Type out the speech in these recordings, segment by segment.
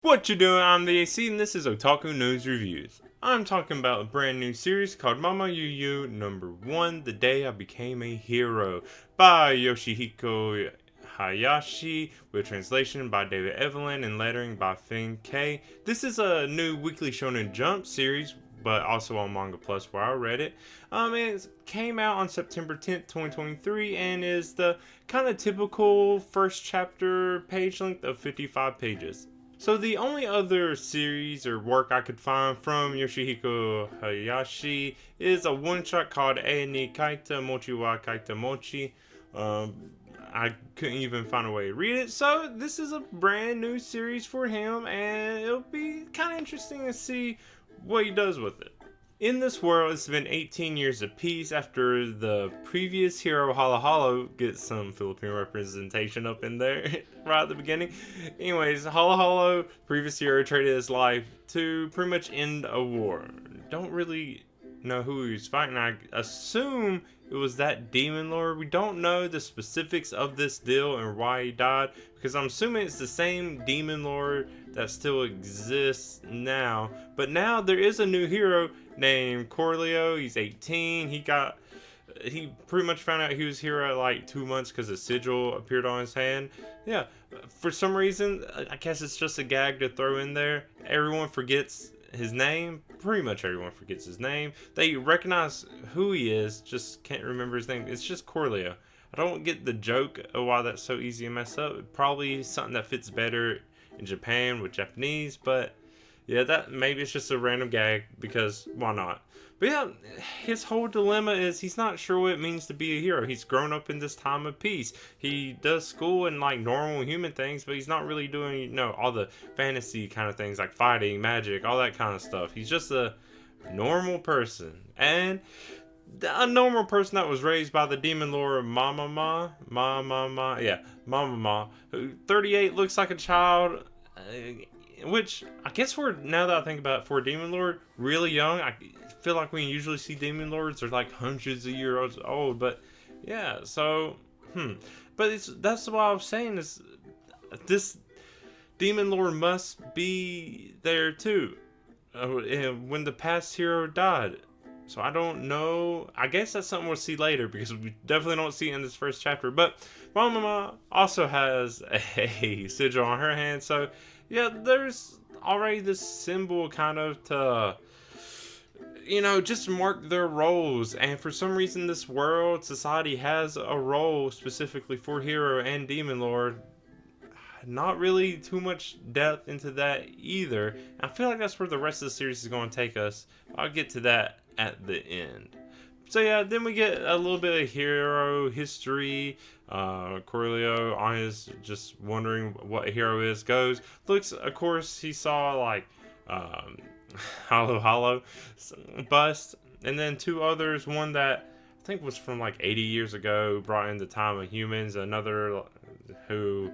What you doing? I'm the AC and this is Otaku News Reviews. I'm talking about a brand new series called MamaYuyu #1, The Day I Became a Hero by Yoshihiko Hayashi, with translation by David Evelyn and lettering by Finn K. This is a new Weekly Shonen Jump series, but also on Manga Plus where I read it. It came out on September 10th, 2023, and is the kind of typical first chapter page length of 55 pages. So the only other series or work I could find from Yoshihiko Hayashi is a one-shot called E ni Kaita Mochi wa Kaita Mochi. I couldn't even find a way to read it, so this is a brand new series for him, and it'll be kind of interesting to see what he does with it. In this world, it's been 18 years of peace after the previous hero, Halo Halo, gets some Filipino representation up in there right at the beginning. Anyways, Halo Halo, previous hero, traded his life to pretty much end a war. Don't really know who he was fighting. I assume it was that demon lord. We don't know the specifics of this deal and why he died, because I'm assuming it's the same demon lord that still exists now. But now there is a new hero named Corleo. He's 18. He pretty much found out he was here at like 2 months because a sigil appeared on his hand. Yeah, for some reason, I guess it's just a gag to throw in there. Everyone forgets his name. Pretty much everyone forgets his name. They recognize who he is, just can't remember his name. It's just Corleo. I don't get the joke of why that's so easy to mess up. Probably something that fits better in Japan with Japanese, but yeah, that maybe it's just a random gag because why not? But yeah, his whole dilemma is he's not sure what it means to be a hero. He's grown up in this time of peace. He does school and like normal human things, but he's not really doing, all the fantasy kind of things like fighting, magic, all that kind of stuff. He's just a normal person. And a normal person that was raised by the demon lord Mamama, who 38 looks like a child, which I guess now that I think about it, for a demon lord, really young. I feel like we usually see demon lords are like hundreds of years old, but yeah, so but that's what I was saying is this demon lord must be there too, when the past hero died. So I don't know. I guess that's something we'll see later because we definitely don't see it in this first chapter. But Mamama also has a sigil on her hand. So yeah, there's already this symbol kind of to, just mark their roles. And for some reason, this world, society has a role specifically for hero and demon lord. Not really too much depth into that either. I feel like that's where the rest of the series is going to take us. I'll get to that at the end. So yeah, then we get a little bit of hero history. Corleo on his just wondering what a hero is goes. Looks, of course, he saw like Halo bust, and then two others. One that I think was from like 80 years ago, brought in the time of humans. Another who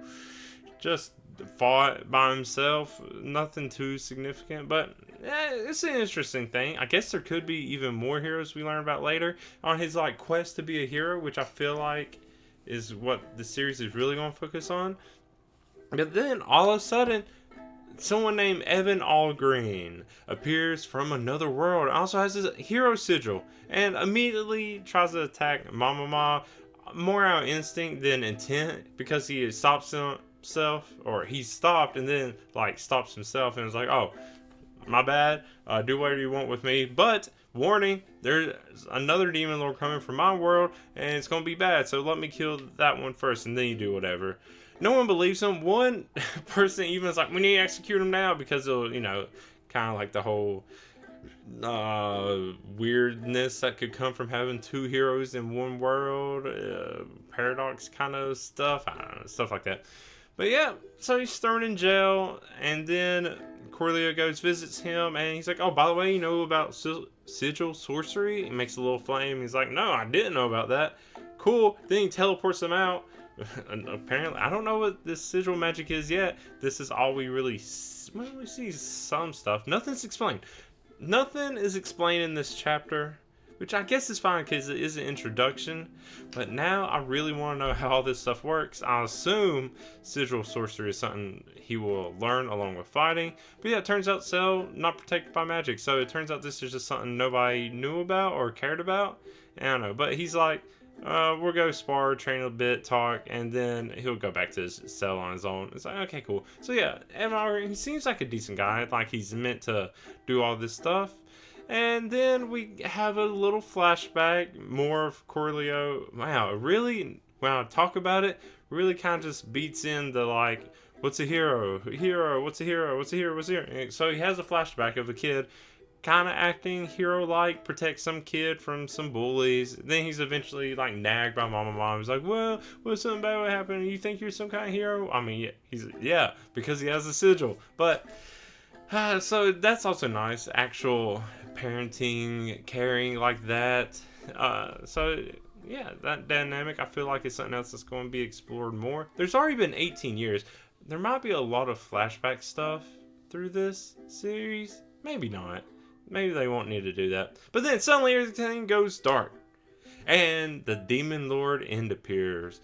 just fought by himself, nothing too significant, but it's an interesting thing. I guess there could be even more heroes we learn about later on his like quest to be a hero, which I feel like is what the series is really going to focus on. But then all of a sudden, someone named Evan Allgreen appears from another world, also has his hero sigil, and immediately tries to attack Mamama, more out of instinct than intent, because he stops himself, or he stopped and then like stops himself and was like, oh, my bad, do whatever you want with me, but warning, there's another demon lord coming from my world and it's gonna be bad, so let me kill that one first and then you do whatever. No one believes him. One person even is like, we need to execute him now, because it'll, kind of like the whole weirdness that could come from having two heroes in one world, paradox kind of stuff, I don't know, stuff like that. But yeah, so he's thrown in jail, and then Corleo goes, visits him, and he's like, oh, by the way, you know about sigil sorcery? He makes a little flame. He's like, no, I didn't know about that. Cool. Then he teleports him out. And apparently, I don't know what this sigil magic is yet. This is all we really we see some stuff. Nothing's explained. Nothing is explained in this chapter, which I guess is fine because it is an introduction. But now I really want to know how all this stuff works. I assume sigil sorcery is something he will learn along with fighting. But yeah, it turns out Cell not protected by magic, so it turns out this is just something nobody knew about or cared about. I don't know, but he's like, we'll go spar, train a bit, talk, and then he'll go back to his cell on his own. It's like, okay, cool. So yeah, Evan, he seems like a decent guy, like he's meant to do all this stuff. And then we have a little flashback, more of Corleo. Wow, really, when I talk about it, really kind of just beats in the like, what's a hero? Hero, what's a hero? What's a hero? What's a hero? And so he has a flashback of a kid kind of acting hero-like, protect some kid from some bullies. Then he's eventually like nagged by Mamama. He's like, well, what's something bad would happen? You think you're some kind of hero? I mean, yeah, because he has a sigil. But so that's also nice, actual parenting, caring like that. So yeah, that dynamic I feel like is something else that's going to be explored more. There's already been 18 years. There might be a lot of flashback stuff through this series. Maybe not. Maybe they won't need to do that. But then suddenly everything goes dark. And the Demon Lord End appears.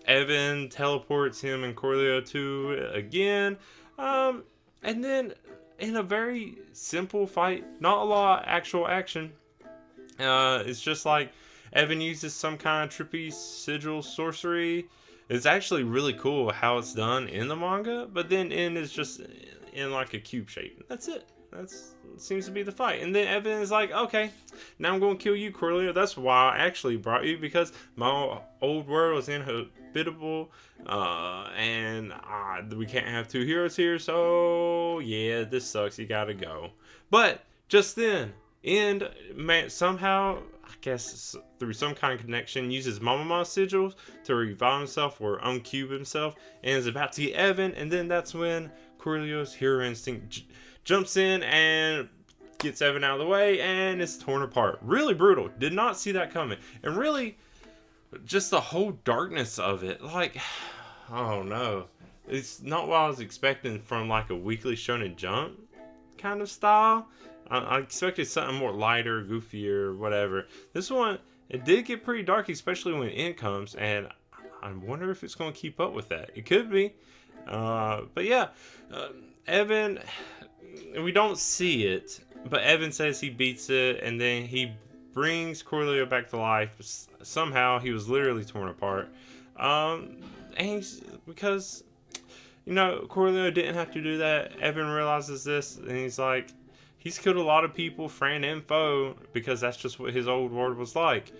Evan teleports him and Corleo to again. And then in a very simple fight, not a lot of actual action. It's just like Evan uses some kind of trippy sigil sorcery. It's actually really cool how it's done in the manga. But then it's just in like a cube shape. That's it. That seems to be the fight. And then Evan is like, okay, now I'm going to kill you, Corleo. That's why I actually brought you, because my old world was inhabitable, and we can't have two heroes here, so yeah, this sucks. You gotta go. But just then, somehow, I guess through some kind of connection, uses Mamama's sigils to revive himself or uncube himself, and is about to get Evan, and then that's when Corleo's hero instinct jumps in and gets Evan out of the way, and it's torn apart. Really brutal. Did not see that coming. And really, just the whole darkness of it. Like, oh no. It's not what I was expecting from like a Weekly Shonen Jump kind of style. I expected something more lighter, goofier, whatever. This one, it did get pretty dark, especially when it comes, and I wonder if it's going to keep up with that. It could be. But yeah, Evan, we don't see it, but Evan says he beats it, and then he brings Corleo back to life. Somehow he was literally torn apart. And because, Corleo didn't have to do that. Evan realizes this, and he's like, he's killed a lot of people, friend and foe, because that's just what his old world was like.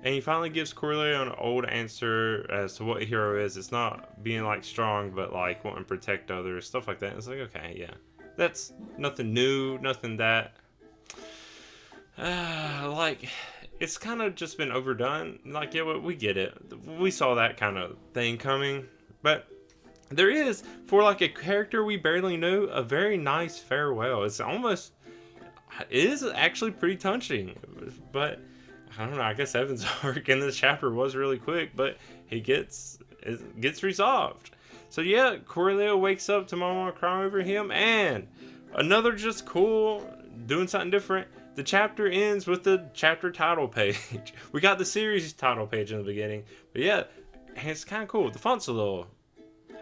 And he finally gives Corleo an old answer as to what a hero is. It's not being like strong, but like wanting to protect others, stuff like that. It's like, okay, yeah. That's nothing new, nothing that, like, it's kind of just been overdone. Like, yeah, we get it. We saw that kind of thing coming. But there is, for like a character we barely knew, a very nice farewell. It is actually pretty touching. But, I don't know, I guess Evan's arc in this chapter was really quick, but it gets resolved. So yeah, Corleo wakes up to Mama crying over him, and another just cool, doing something different. The chapter ends with the chapter title page. We got the series title page in the beginning, but yeah, it's kind of cool. The font's a little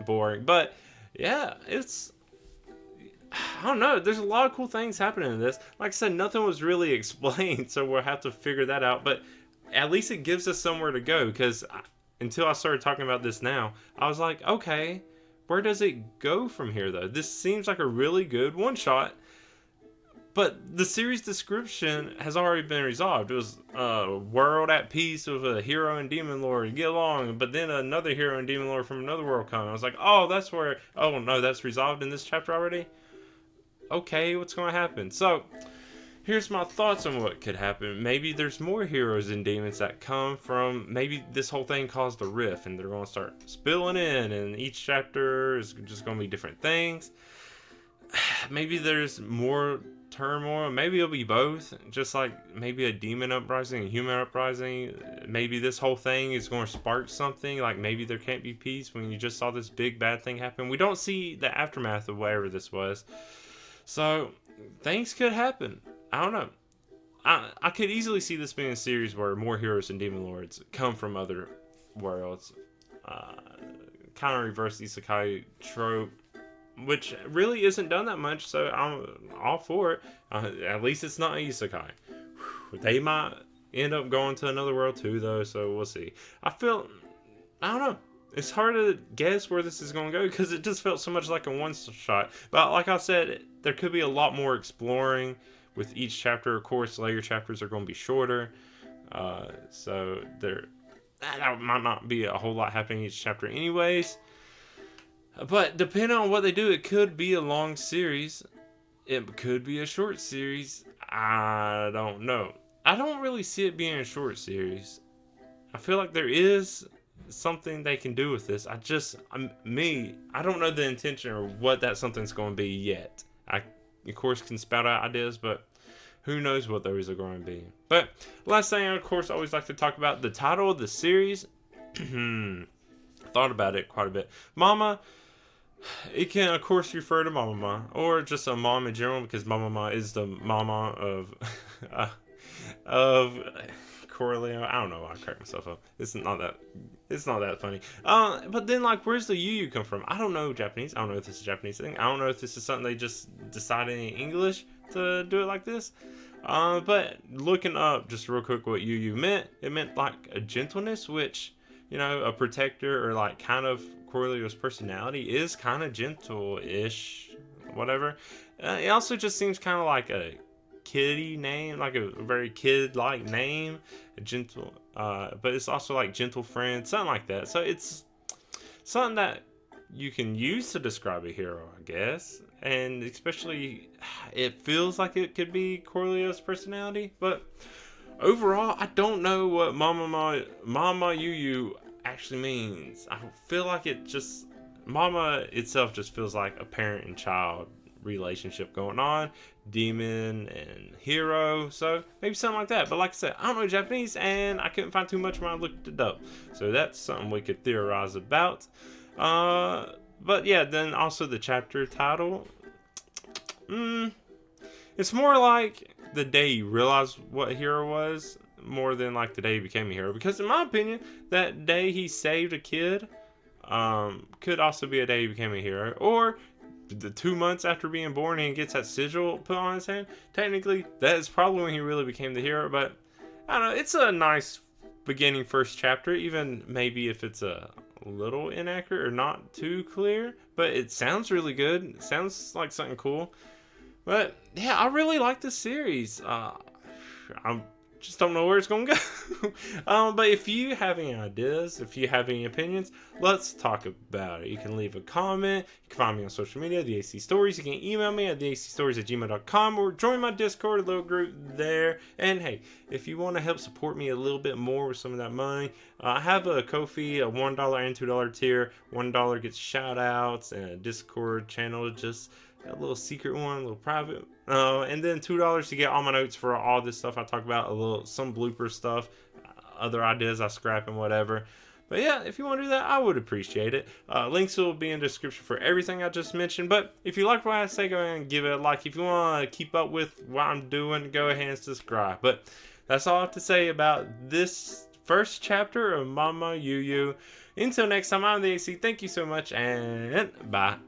boring, but yeah, I don't know. There's a lot of cool things happening in this. Like I said, nothing was really explained, so we'll have to figure that out. But at least it gives us somewhere to go, because until I started talking about this now, I was like, okay, where does it go from here, though? This seems like a really good one-shot, but the series description has already been resolved. It was a world at peace with a hero and demon lord, get along, but then another hero and demon lord from another world come. I was like, oh, no, that's resolved in this chapter already? Okay, what's going to happen? So, here's my thoughts on what could happen. Maybe there's more heroes and demons that come from, maybe this whole thing caused a rift and they're going to start spilling in, and each chapter is just going to be different things. Maybe there's more turmoil. Maybe it'll be both. Just like maybe a demon uprising, a human uprising. Maybe this whole thing is going to spark something. Like maybe there can't be peace when you just saw this big bad thing happen. We don't see the aftermath of whatever this was. So things could happen. I don't know. I could easily see this being a series where more heroes and demon lords come from other worlds. Kind of reverse the isekai trope, which really isn't done that much, so I'm all for it. At least it's not isekai. They might end up going to another world too, though, so we'll see. I don't know. It's hard to guess where this is going to go because it just felt so much like a one-shot. But like I said, there could be a lot more exploring with each chapter. Of course, later chapters are going to be shorter, so that might not be a whole lot happening each chapter anyways. But depending on what they do, it could be a long series. It could be a short series. I don't know. I don't really see it being a short series. I feel like there is something they can do with this. I don't know the intention or what that something's going to be yet. I, of course, can spout out ideas, but who knows what those are going to be. But last thing, of course, I always like to talk about the title of the series. Thought about it quite a bit. Mama, it can, of course, refer to Mamama, or just a mom in general, because Mamama is the mama of Corleo. I don't know why I cracked myself up. It's not that funny. But then, like, where's the Yuyu come from? I don't know Japanese. I don't know if this is a Japanese thing. I don't know if this is something they just decided in English to do it like this. But looking up just real quick what Yuyu meant, it meant like a gentleness, which, you know, a protector, or like kind of Corleo's personality is kind of gentle-ish, whatever. It also just seems kind of like a kiddie name, like a very kid-like name, a gentle, but it's also like gentle friend, something like that. So it's something that you can use to describe a hero, I guess. And especially, it feels like it could be Corleo's personality. But overall, I don't know what MamaYuyu actually means. I feel like Mama itself just feels like a parent and child relationship going on. Demon and hero. So maybe something like that. But like I said, I don't know Japanese, and I couldn't find too much when I looked it up. So that's something we could theorize about. But yeah, then also the chapter title. It's more like the day you realized what a hero was, more than like the day he became a hero. Because in my opinion, that day he saved a kid could also be a day he became a hero. Or the 2 months after being born and he gets that sigil put on his hand. Technically, that is probably when he really became the hero. But I don't know, it's a nice beginning first chapter, even maybe if it's a little inaccurate or not too clear, but it sounds really good. It sounds like something cool. But yeah, I really like this series. I just don't know where it's gonna go. But if you have any ideas, if you have any opinions, let's talk about it. You can leave a comment. You can find me on social media, the AC Stories. You can email me at theacstories@gmail.com, or join my Discord little group there. And hey, if you want to help support me a little bit more with some of that money, I have a Ko-fi, a $1 and $2 tier. $1 gets shout outs and a Discord channel, just a little secret one, a little private. And then $2 to get all my notes for all this stuff I talk about, some blooper stuff, other ideas I scrap and whatever. But yeah, if you want to do that, I would appreciate it. Links will be in the description for everything I just mentioned. But if you like what I say, go ahead and give it a like. If you want to keep up with what I'm doing, go ahead and subscribe. But that's all I have to say about this first chapter of MamaYuyu. Until next time, I'm the AC. Thank you so much, and bye.